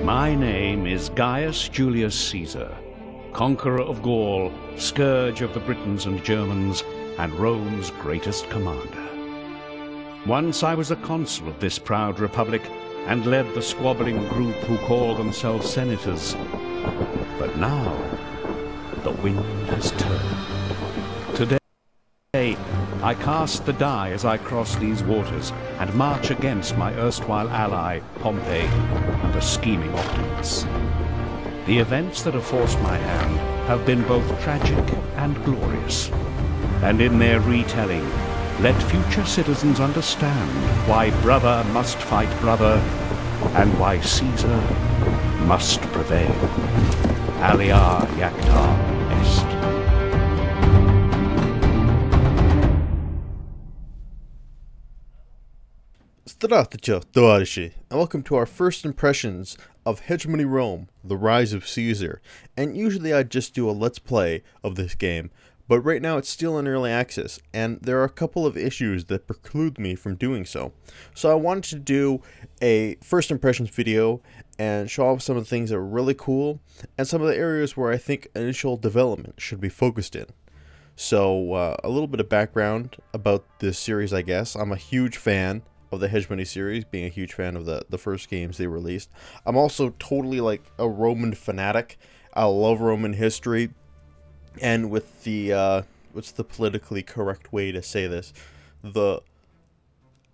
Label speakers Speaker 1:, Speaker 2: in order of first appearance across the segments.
Speaker 1: My name is Gaius Julius Caesar, conqueror of Gaul, scourge of the Britons and Germans, and Rome's greatest commander. Once I was a consul of this proud republic and led the squabbling group who call themselves senators. But now, the wind has turned. Today, I cast the die as I cross these waters and march against my erstwhile ally, Pompey, and the scheming Optimates. The events that have forced my hand have been both tragic and glorious, and in their retelling, let future citizens understand why brother must fight brother, and why Caesar must prevail. Alia Iacta Est.
Speaker 2: Здравствуйте, товарищи, and welcome to our first impressions of Hegemony Rome, The Rise of Caesar. And usually I just do a let's play of this game, but right now it's still in early access, and there are a couple of issues that preclude me from doing so. So I wanted to do a first impressions video and show off some of the things that are really cool, and some of the areas where I think initial development should be focused in. So a little bit of background about this series, I guess. I'm a huge fan of the Hegemony series, being a huge fan of the first games they released. I'm also totally like a Roman fanatic. I love Roman history, and with the what's the politically correct way to say this, the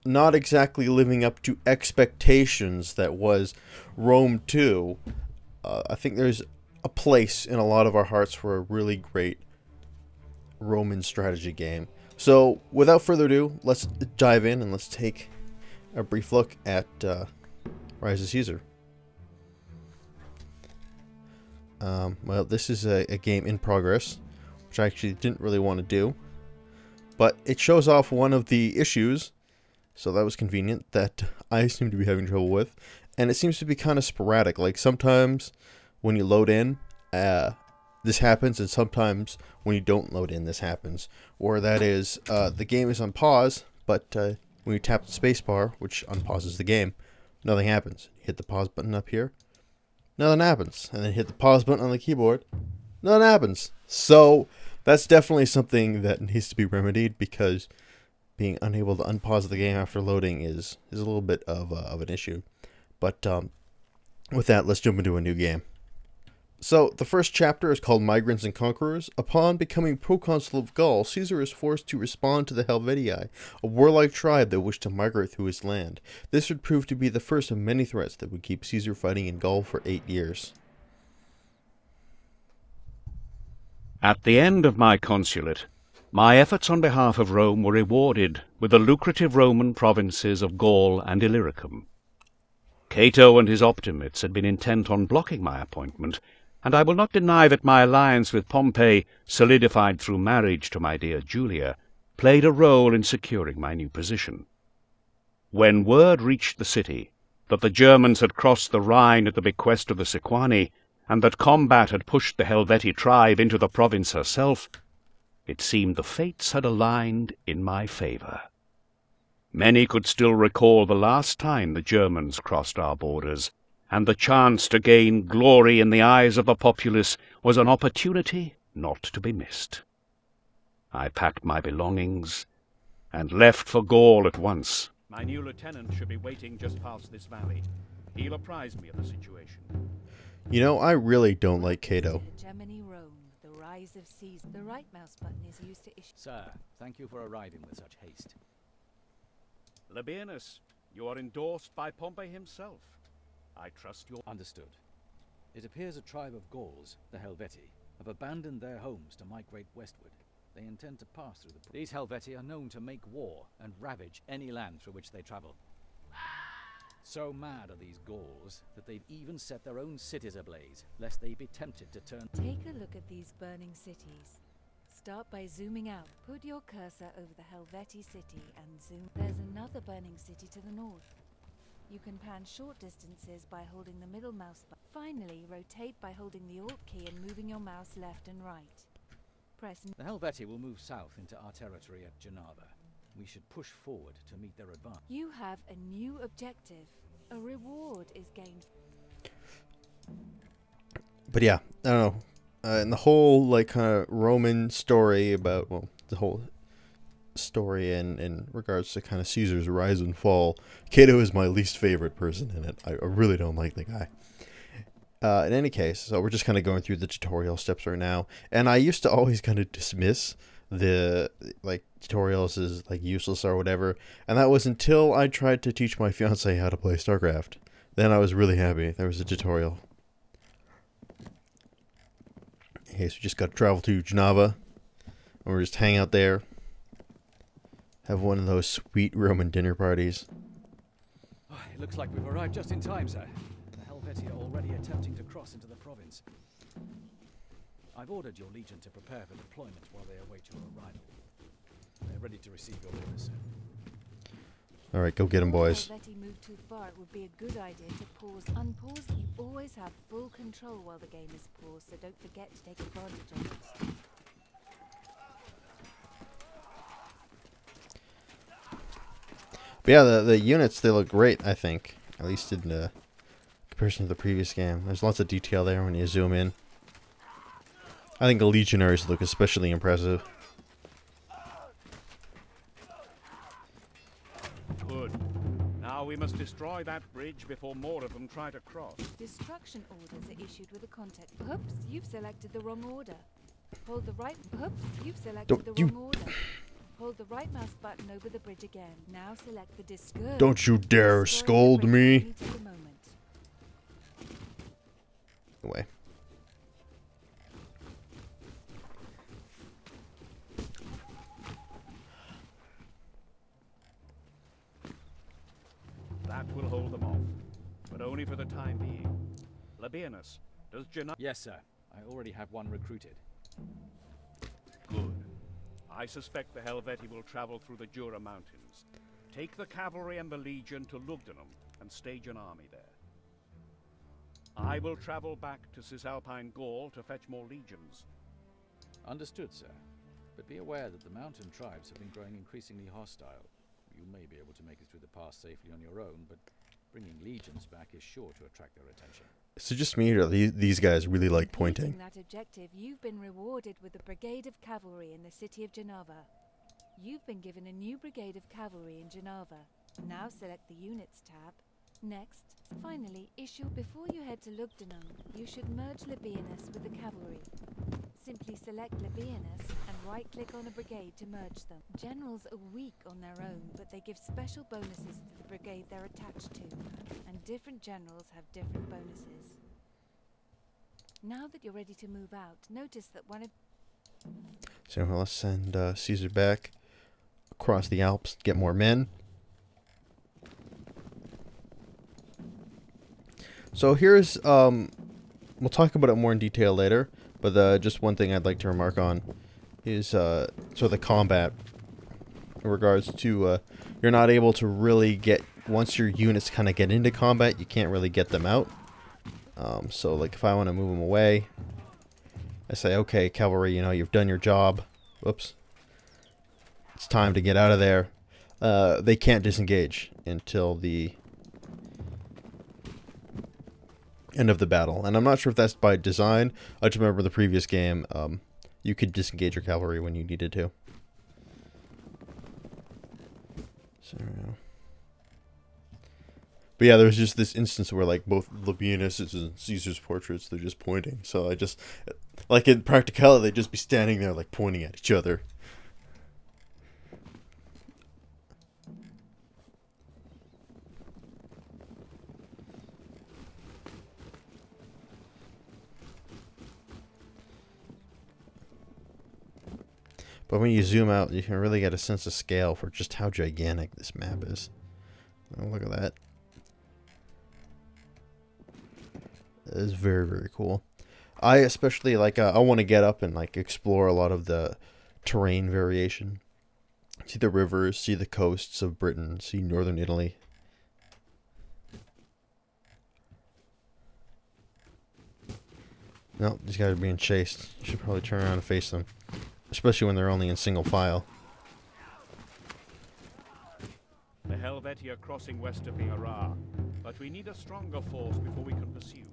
Speaker 2: not exactly living up to expectations that was Rome 2, I think there's a place in a lot of our hearts for a really great Roman strategy game. So without further ado, let's dive in and let's take a brief look at Rise of Caesar. Well, this is a game in progress, which I actually didn't really want to do, but it shows off one of the issues, so that was convenient, that I seem to be having trouble with, and it seems to be kind of sporadic. Like sometimes when you load in, this happens, and sometimes when you don't load in, this happens. Or that is, the game is on pause, but when you tap the spacebar, which unpauses the game, nothing happens. You hit the pause button up here, nothing happens. And then hit the pause button on the keyboard, nothing happens. So that's definitely something that needs to be remedied, because being unable to unpause the game after loading is a little bit of an issue. But with that, let's jump into a new game. So, the first chapter is called Migrants and Conquerors. Upon becoming proconsul of Gaul, Caesar is forced to respond to the Helvetii, a warlike tribe that wished to migrate through his land. This would prove to be the first of many threats that would keep Caesar fighting in Gaul for 8 years.
Speaker 1: At the end of my consulate, my efforts on behalf of Rome were rewarded with the lucrative Roman provinces of Gaul and Illyricum. Cato and his Optimates had been intent on blocking my appointment, and I will not deny that my alliance with Pompey, solidified through marriage to my dear Julia, played a role in securing my new position. When word reached the city that the Germans had crossed the Rhine at the bequest of the Sequani, and that combat had pushed the Helvetii tribe into the province herself, it seemed the fates had aligned in my favor. Many could still recall the last time the Germans crossed our borders, and the chance to gain glory in the eyes of the populace was an opportunity not to be missed. I packed my belongings and left for Gaul at once. My new lieutenant should be waiting just past this valley. He'll apprise me of the situation.
Speaker 2: You know, I really don't like Cato.
Speaker 3: Hegemony Rome, the rise of Caesar. The right mouse button is used to issue.
Speaker 4: Sir, thank you for arriving with such haste.
Speaker 1: Labienus, you are endorsed by Pompey himself. I trust you.
Speaker 4: Understood. It appears a tribe of Gauls, the Helvetii, have abandoned their homes to migrate westward. They intend to pass through the... These Helvetii are known to make war and ravage any land through which they travel. So mad are these Gauls that they've even set their own cities ablaze, lest they be tempted to turn...
Speaker 3: Take a look at these burning cities. Start by zooming out. Put your cursor over the Helvetii city and zoom. There's another burning city to the north. You can pan short distances by holding the middle mouse button. Finally, rotate by holding the Alt key and moving your mouse left and right. Press...
Speaker 4: The Helvetii will move south into our territory at Genava. We should push forward to meet their advance.
Speaker 3: You have a new objective. A reward is gained.
Speaker 2: But yeah, I don't know. And the whole like kind of Roman story about, well, the whole story in regards to kind of Caesar's rise and fall, Cato is my least favorite person in it. I really don't like the guy. In any case, so we're just kind of going through the tutorial steps right now, and I used to always kind of dismiss the like tutorials as like useless or whatever, and that was until I tried to teach my fiance how to play StarCraft. Then I was really happy there was a tutorial. Okay, so we just got to travel to Genova, and we're just hang out there, have one of those sweet Roman dinner parties.
Speaker 4: Oh, it looks like we've arrived just in time, sir. The Helvetii are already attempting to cross into the province. I've ordered your legion to prepare for deployment while they await your arrival. They're ready to receive your orders, sir.
Speaker 2: All right, go get them, boys.
Speaker 3: If Helvetii move too far, it would be a good idea to pause. Unpause. You always have full control while the game is paused, so don't forget to take advantage of it.
Speaker 2: But yeah, the units, they look great, I think. At least in comparison to the previous game. There's lots of detail there when you zoom in. I think the legionaries look especially impressive.
Speaker 1: Good. Now we must destroy that bridge before more of them try to cross.
Speaker 3: Destruction orders are issued with a context. Oops, you've selected the wrong order. Hold the right. Oops, you've selected the wrong order. Hold the right mouse button over the bridge again. Now select the discourage.
Speaker 2: Don't you dare scold me. Away.
Speaker 1: That will hold them off, but only for the time being. Labienus, does Genova...
Speaker 4: Yes, sir. I already have one recruited.
Speaker 1: Good. I suspect the Helvetii will travel through the Jura Mountains. Take the cavalry and the legion to Lugdunum and stage an army there. I will travel back to Cisalpine Gaul to fetch more legions.
Speaker 4: Understood, sir. But be aware that the mountain tribes have been growing increasingly hostile. You may be able to make it through the pass safely on your own, but bringing legions back is sure to attract their attention.
Speaker 2: So just me, or these guys really like pointing?
Speaker 3: That objective, you've been rewarded with a brigade of cavalry in the city of Genova. You've been given a new brigade of cavalry in Genova. Now select the Units tab. Next, finally, before you head to Lugdunum, you should merge Labienus with the cavalry. Simply select Labienus and right-click on a brigade to merge them. Generals are weak on their own, but they give special bonuses to the brigade they're attached to, and different generals have different bonuses. Now that you're ready to move out, notice that one of...
Speaker 2: So let's send Caesar back across the Alps, get more men. So here's, we'll talk about it more in detail later, but just one thing I'd like to remark on is sort of the combat in regards to you're not able to really get, once your units kind of get into combat, you can't really get them out. So like if I want to move them away, I say, okay, cavalry, you know, you've done your job. Whoops. It's time to get out of there. They can't disengage until the end of the battle, and I'm not sure if that's by design. I just remember the previous game, you could disengage your cavalry when you needed to. So, but yeah, there was just this instance where like both Labienus and Caesar's portraits, they're just pointing. So I just, like in practicality, they'd just be standing there like pointing at each other. But when you zoom out, you can really get a sense of scale for just how gigantic this map is. Oh, look at that. It is very, very cool. I especially like, I want to get up and like explore a lot of the terrain variation. See the rivers, see the coasts of Britain, see northern Italy. No, these guys are being chased. You should probably turn around and face them. Especially when they're only in single file.
Speaker 1: The Helvetii are crossing west of the Arar, but we need a stronger force before we can pursue.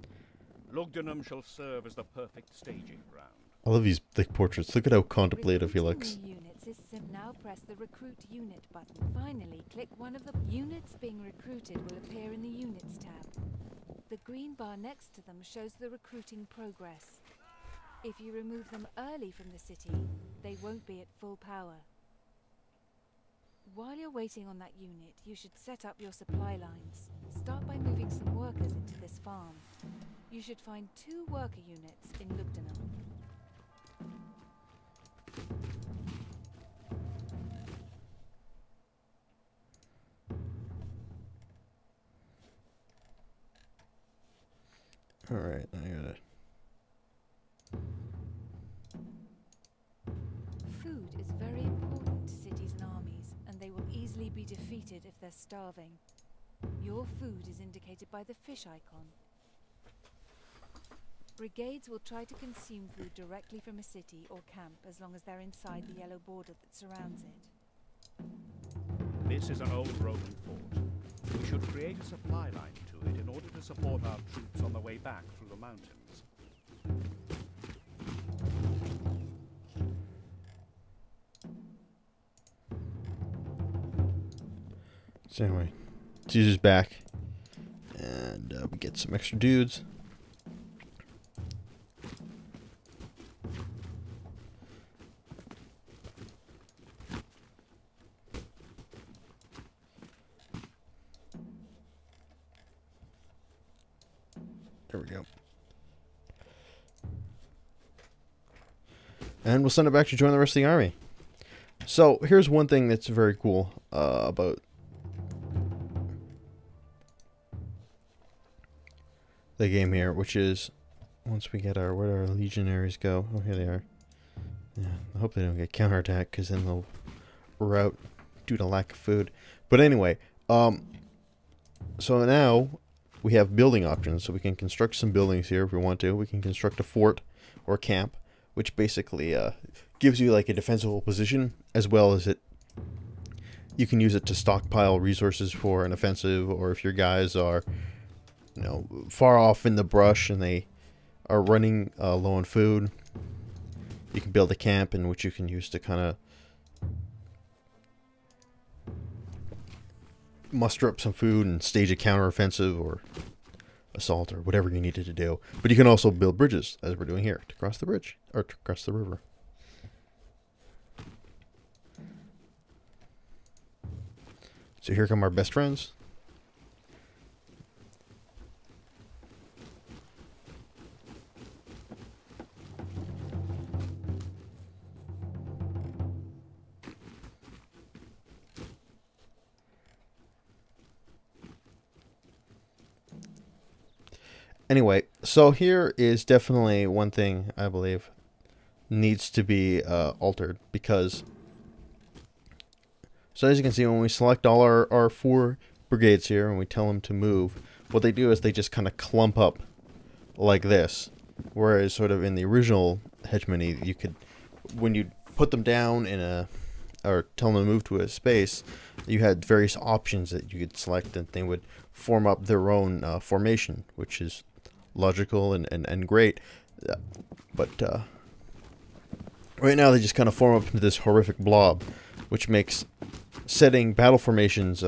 Speaker 1: Lugdunum shall serve as the perfect staging ground.
Speaker 2: I love these thick portraits. Look at how contemplative he
Speaker 3: Recruiting
Speaker 2: looks.
Speaker 3: new units is now press the recruit unit button. Finally, click one of the units being recruited will appear in the units tab. The green bar next to them shows the recruiting progress. If you remove them early from the city, they won't be at full power. While you're waiting on that unit, you should set up your supply lines. Start by moving some workers into this farm. You should find 2 worker units in Lugdunum.
Speaker 2: Alright, I got it.
Speaker 3: Food is very important to cities and armies, and they will easily be defeated if they're starving. Your food is indicated by the fish icon. Brigades will try to consume food directly from a city or camp as long as they're inside the yellow border that surrounds it.
Speaker 1: This is an old Roman fort. We should create a supply line to it in order to support our troops on the way back through the mountains.
Speaker 2: So anyway, Caesar's back. And we get some extra dudes. There we go. And we'll send it back to join the rest of the army. So here's one thing that's very cool about the game here, which is once we get where do our legionaries go? Oh, here they are. Yeah, I hope they don't get counterattacked, because then they'll rout due to lack of food. But anyway, so now we have building options, so we can construct some buildings here if we want to. We can construct a fort or camp, which basically gives you like a defensible position, as well as you can use it to stockpile resources for an offensive, or if your guys are, you know, far off in the brush and they are running low on food, you can build a camp in which you can use to kind of muster up some food and stage a counteroffensive or assault or whatever you needed to do. But you can also build bridges, as we're doing here, to cross the bridge, or to cross the river. So here come our best friends. Anyway, so here is definitely one thing I believe needs to be altered, because, so as you can see, when we select all our 4 brigades here and we tell them to move, what they do is they just kind of clump up like this, whereas sort of in the original Hegemony, you could, when you put them down in or tell them to move to a space, you had various options that you could select, and they would form up their own formation, which is logical and great. But right now they just kind of form up into this horrific blob, which makes setting battle formations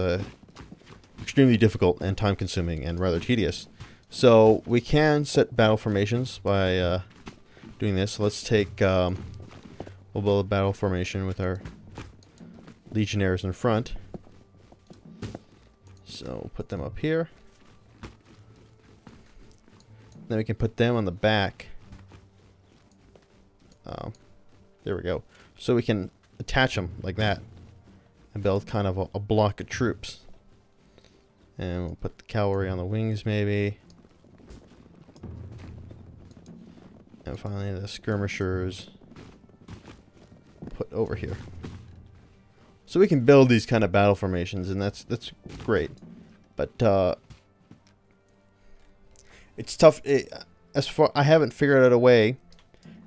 Speaker 2: extremely difficult and time consuming and rather tedious. So we can set battle formations by doing this. So let's take we'll build a battle formation with our legionnaires in front. So we'll put them up here. Then we can put them on the back. There we go. So we can attach them like that and build kind of a block of troops. And we'll put the cavalry on the wings maybe. And finally the skirmishers put over here. So we can build these kind of battle formations, and that's great. But it's tough. I haven't figured out a way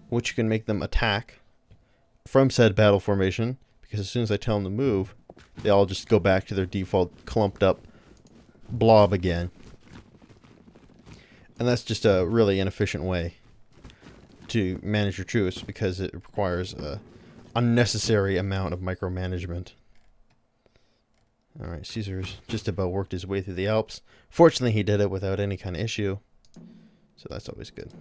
Speaker 2: which you can make them attack from said battle formation, because as soon as I tell them to move, they all just go back to their default clumped up blob again. And that's just a really inefficient way to manage your troops because it requires a unnecessary amount of micromanagement. Alright, Caesar's just about worked his way through the Alps. Fortunately, he did it without any kind of issue. So that's always good.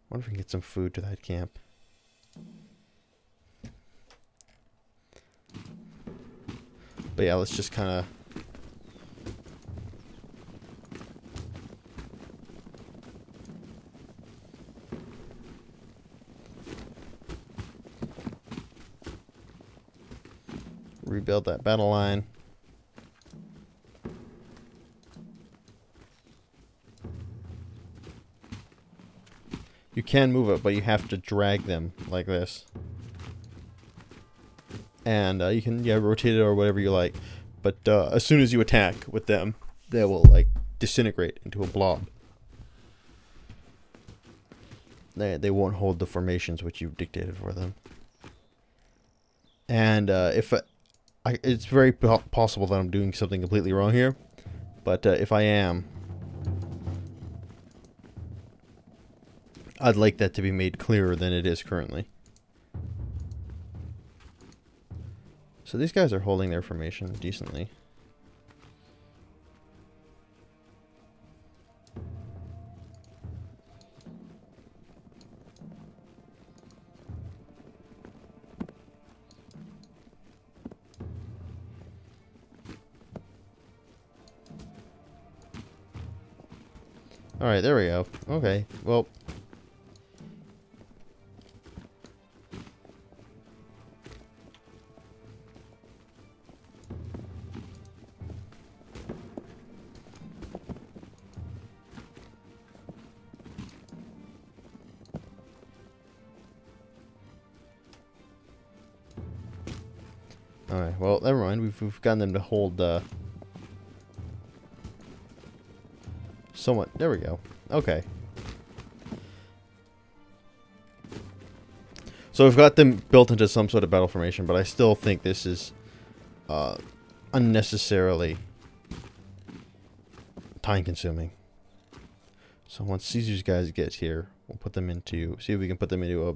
Speaker 2: Wonder if we can get some food to that camp. But yeah, let's just kind of... rebuild that battle line. You can move it, but you have to drag them like this. And you can rotate it or whatever you like. But as soon as you attack with them, they will like disintegrate into a blob. They won't hold the formations which you've dictated for them. And it's very possible that I'm doing something completely wrong here. But if I am, I'd like that to be made clearer than it is currently. So these guys are holding their formation decently. Alright, there we go. Okay, well... Alright, well, never mind. We've gotten them to hold, somewhat. There we go. Okay. So we've got them built into some sort of battle formation, but I still think this is unnecessarily time-consuming. So once Caesar's guys get here, we'll put them into... see if we can put them into a...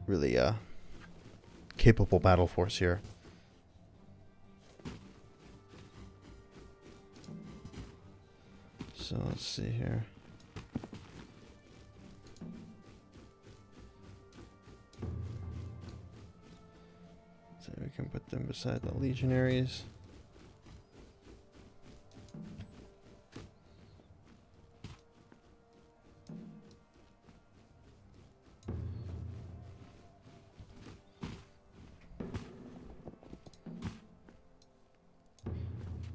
Speaker 2: really capable battle force here. So let's see here. So we can put them beside the legionaries.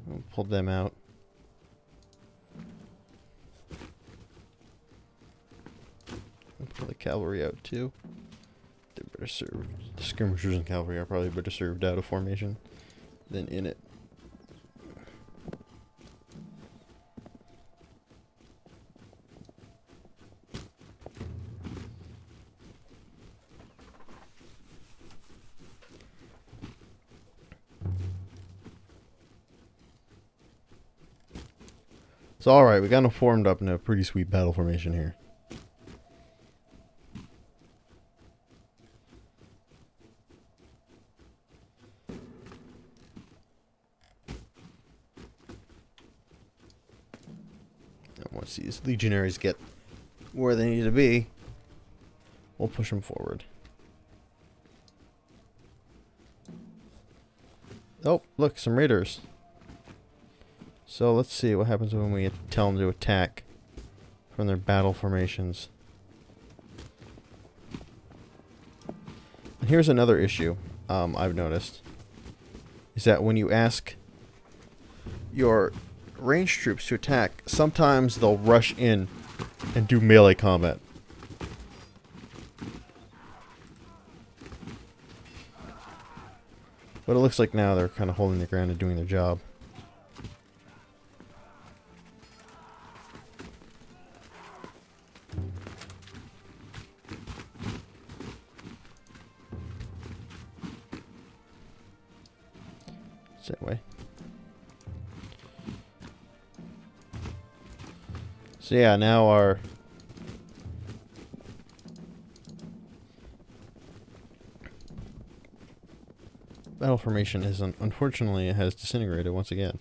Speaker 2: We'll pull them out. We'll pull the cavalry out too. They're better served. The skirmishers and cavalry are probably better served out of formation than in it. So alright, we got them formed up in a pretty sweet battle formation here. And once these legionaries get where they need to be, we'll push them forward. Oh, look, some raiders. So let's see what happens when we tell them to attack from their battle formations. And here's another issue I've noticed. Is that when you ask your ranged troops to attack, sometimes they'll rush in and do melee combat. But it looks like now they're kind of holding their ground and doing their job. that way. So yeah, now our battle formation is unfortunately it has disintegrated once again.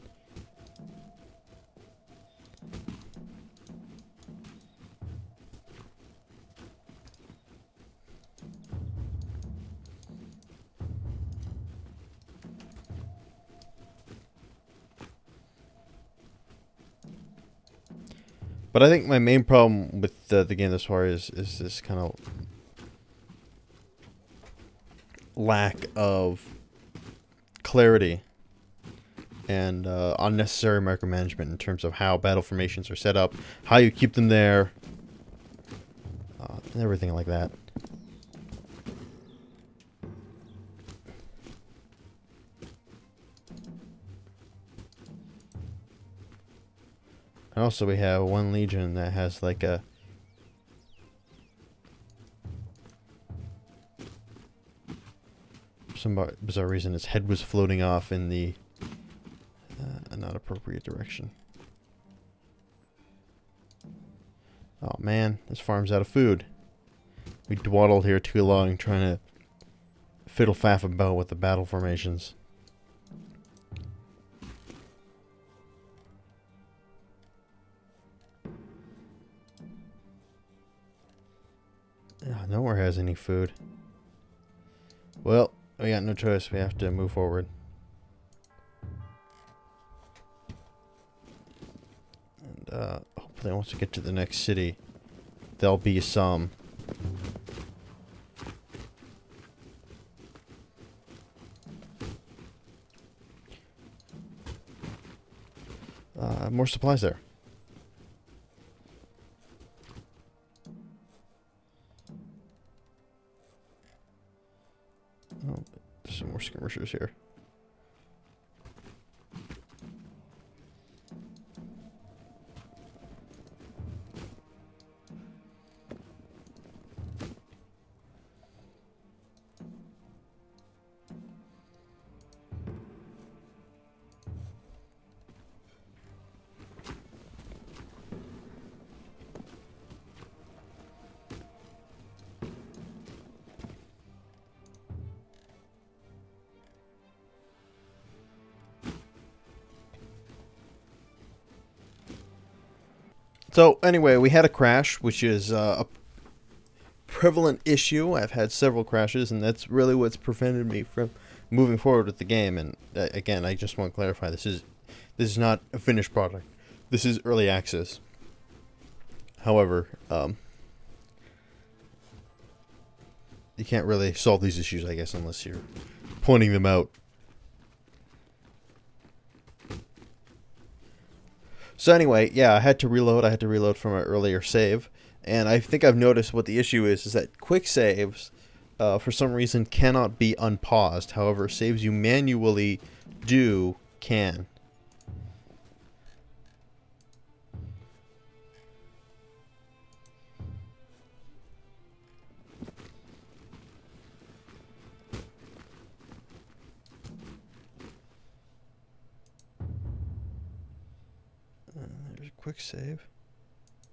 Speaker 2: But I think my main problem with the game thus far is this kind of lack of clarity and unnecessary micromanagement in terms of how battle formations are set up, how you keep them there, and everything like that. And also we have one legion that has like a some bizarre reason its head was floating off in the not appropriate direction. Oh man, this farm's out of food. We dawdled here too long trying to fiddle faff about with the battle formations. Nowhere has any food. Well, we got no choice. We have to move forward. And hopefully once we get to the next city, there'll be some more supplies there. Oh, there's some more skirmishers here. So anyway, we had a crash, which is a prevalent issue. I've had several crashes, and that's really what's prevented me from moving forward with the game. And again, I just want to clarify: this is not a finished product. This is early access. However, you can't really solve these issues, I guess, unless you're pointing them out. So anyway, yeah, I had to reload. I had to reload from an earlier save. And I think I've noticed what the issue is that quick saves, for some reason, cannot be unpaused. However, saves you manually do can. There's a quick save.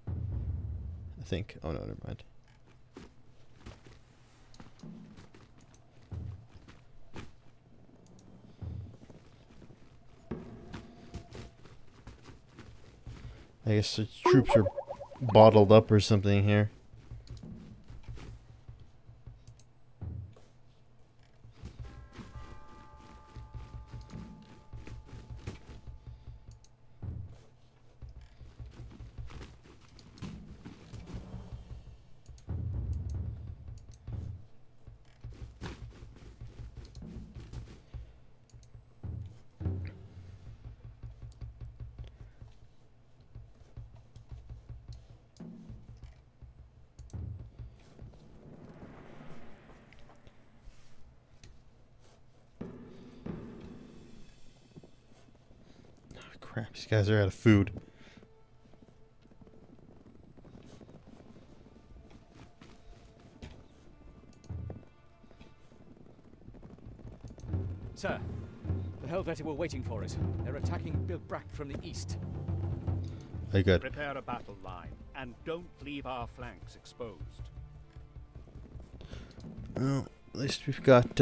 Speaker 2: I think. Oh no, never mind. I guess the troops are bottled up or something here. Crap, these guys are out of food.
Speaker 4: Sir, The Helvetii were waiting for us. They're attacking Bilbrak from the east.
Speaker 2: Very good.
Speaker 1: Prepare a battle line, and don't leave our flanks exposed.
Speaker 2: Well, at least we've got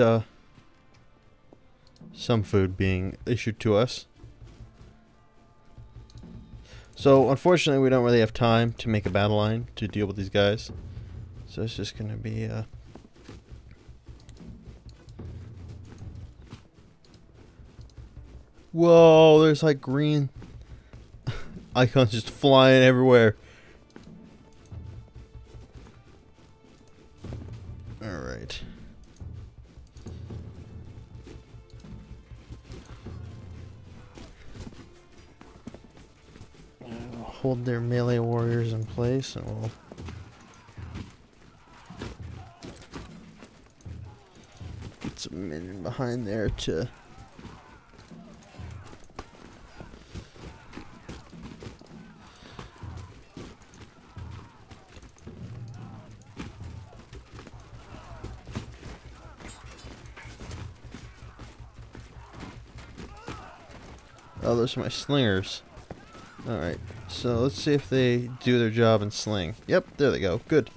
Speaker 2: some food being issued to us. So, unfortunately, we don't really have time to make a battle line to deal with these guys. So it's just gonna be whoa, there's like green icons just flying everywhere. Alright. We'll hold their melee warriors in place and we'll get some men behind there to oh, those are my slingers. Alright, so let's see if they do their job and sling. Yep, there they go. Good.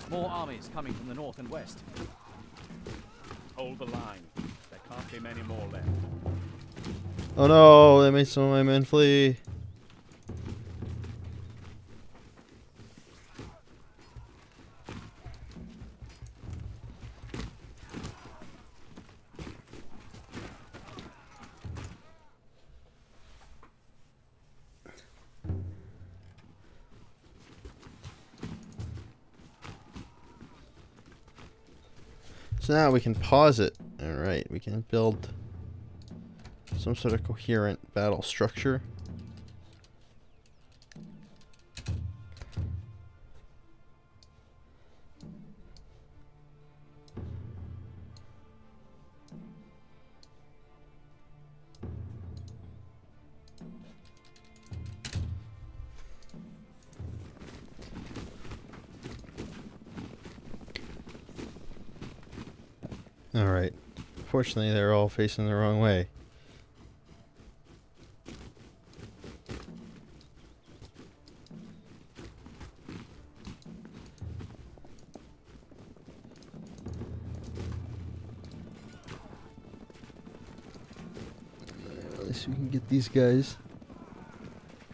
Speaker 4: More armies coming from the north and west.
Speaker 1: Hold the line. There can't be many more left.
Speaker 2: Oh no, they made some of my men flee. So now we can pause it. Alright, we can build some sort of coherent battle structure. Alright. Fortunately, they're all facing the wrong way. At least we can get these guys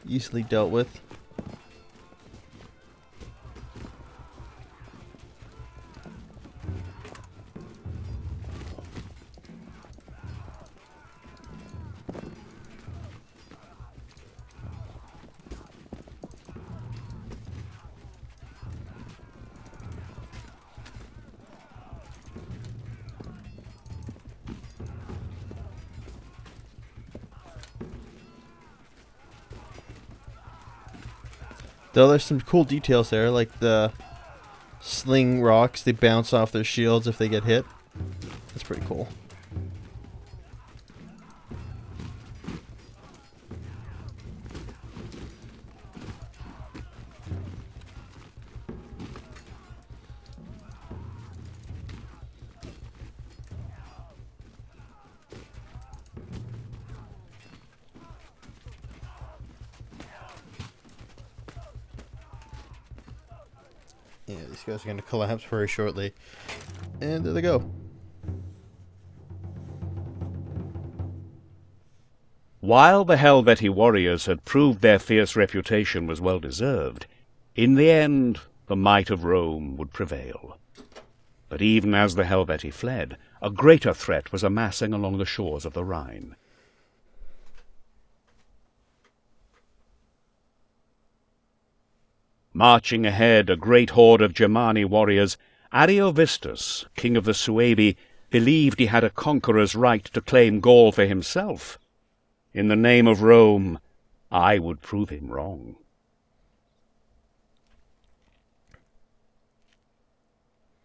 Speaker 2: easily dealt with. Though there's some cool details there, like the sling rocks, they bounce off their shields if they get hit. That's pretty cool. Yeah, these guys are going to collapse very shortly. And there they go.
Speaker 1: While the Helvetii warriors had proved their fierce reputation was well deserved, in the end the might of Rome would prevail. But even as the Helvetii fled, a greater threat was amassing along the shores of the Rhine. Marching ahead, a great horde of Germani warriors, Ariovistus, king of the Suebi, believed he had a conqueror's right to claim Gaul for himself. In the name of Rome, I would prove him wrong.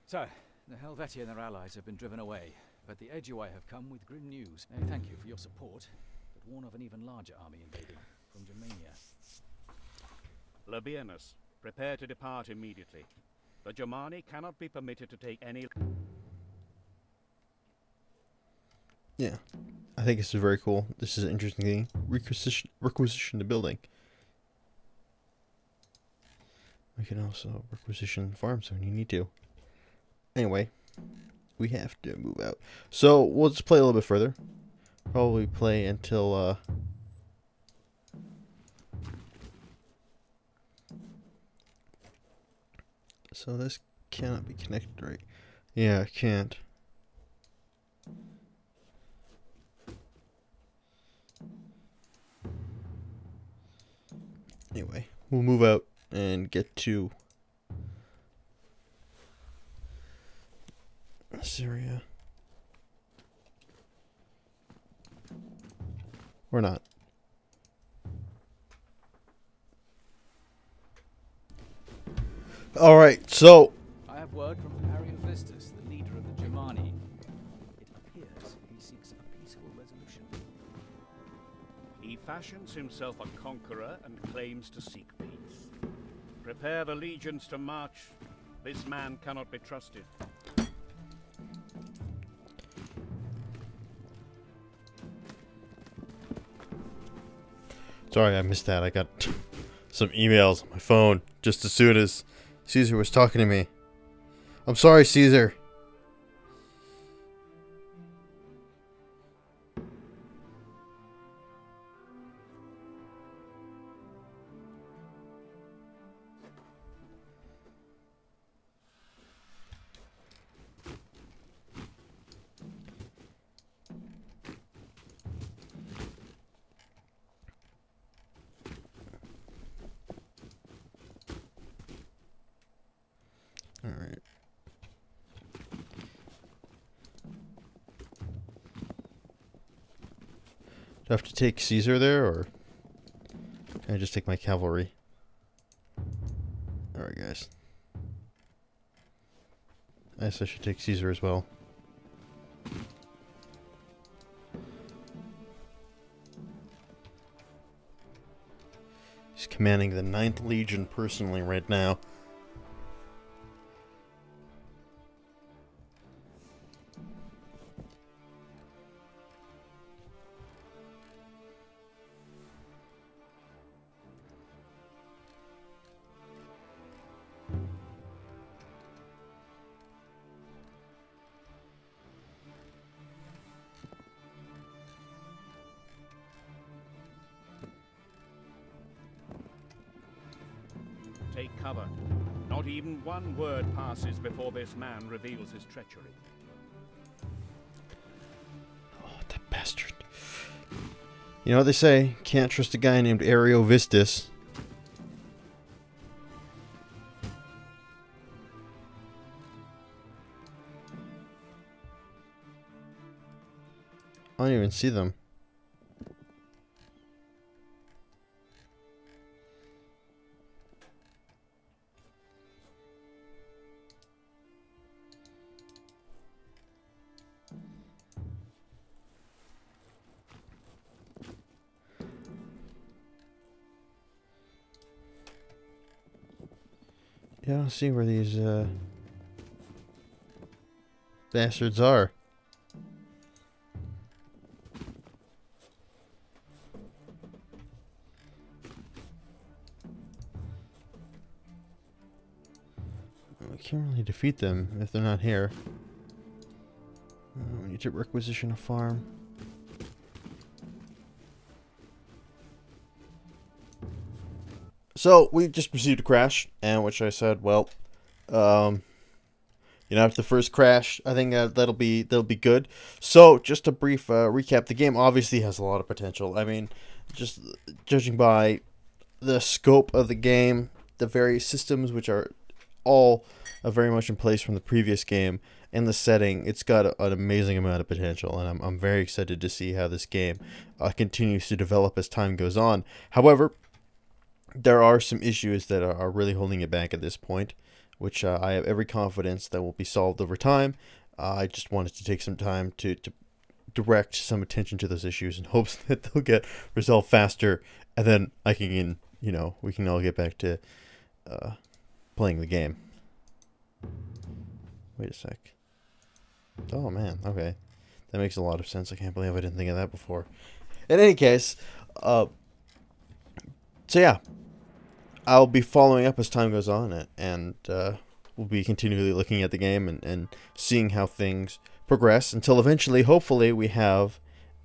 Speaker 4: So, the Helvetii and their allies have been driven away, but the Aedui have come with grim news. I thank you for your support, but warn of an even larger army invading from Germania.
Speaker 1: Labienus, prepare to depart immediately. The Germani cannot be permitted to take any...
Speaker 2: Yeah, I think this is very cool. This is an interesting thing. Requisition the building. We can also requisition farms when you need to. Anyway, we have to move out. So we'll just play a little bit further. Probably play until so this cannot be connected, right? Yeah, it can't. Anyway, we'll move out and get to Syria. Or not. Alright, so
Speaker 4: I have word from Ariovistus, the leader of the Germani. It appears he seeks a peaceful resolution.
Speaker 1: He fashions himself a conqueror and claims to seek peace. Prepare the legions to march. This man cannot be trusted.
Speaker 2: sorry I missed that. I got some emails on my phone just as soon as Caesar was talking to me. I'm sorry, Caesar. All right. Do I have to take Caesar there, or can I just take my cavalry? Alright, guys. I guess I should take Caesar as well. He's commanding the 9th Legion personally right now.
Speaker 1: Take cover. Not even one word passes before this man reveals his treachery.
Speaker 2: Oh, that bastard. You know what they say? Can't trust a guy named Ariovistus. I don't even see them. Yeah, I don't see where these bastards are. We can't really defeat them if they're not here. We need to requisition a farm. So we just received a crash, and which I said, well, you know, after the first crash, I think that'll be good. So just a brief recap. The game obviously has a lot of potential. I mean, just judging by the scope of the game, the various systems, which are all very much in place from the previous game, and the setting, it's got an amazing amount of potential, and I'm very excited to see how this game continues to develop as time goes on. However, there are some issues that are really holding it back at this point, which I have every confidence that will be solved over time. I just wanted to take some time to direct some attention to those issues in hopes that they'll get resolved faster, and then I can, you know, we can all get back to playing the game. Wait a sec. Oh man, okay. That makes a lot of sense. I can't believe I didn't think of that before. In any case, so yeah, I'll be following up as time goes on, and we'll be continually looking at the game and seeing how things progress until eventually, hopefully, we have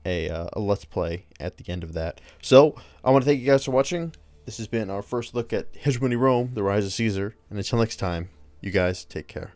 Speaker 2: a Let's Play at the end of that. So, I want to thank you guys for watching. This has been our first look at Hegemony Rome, The Rise of Caesar, and until next time, you guys take care.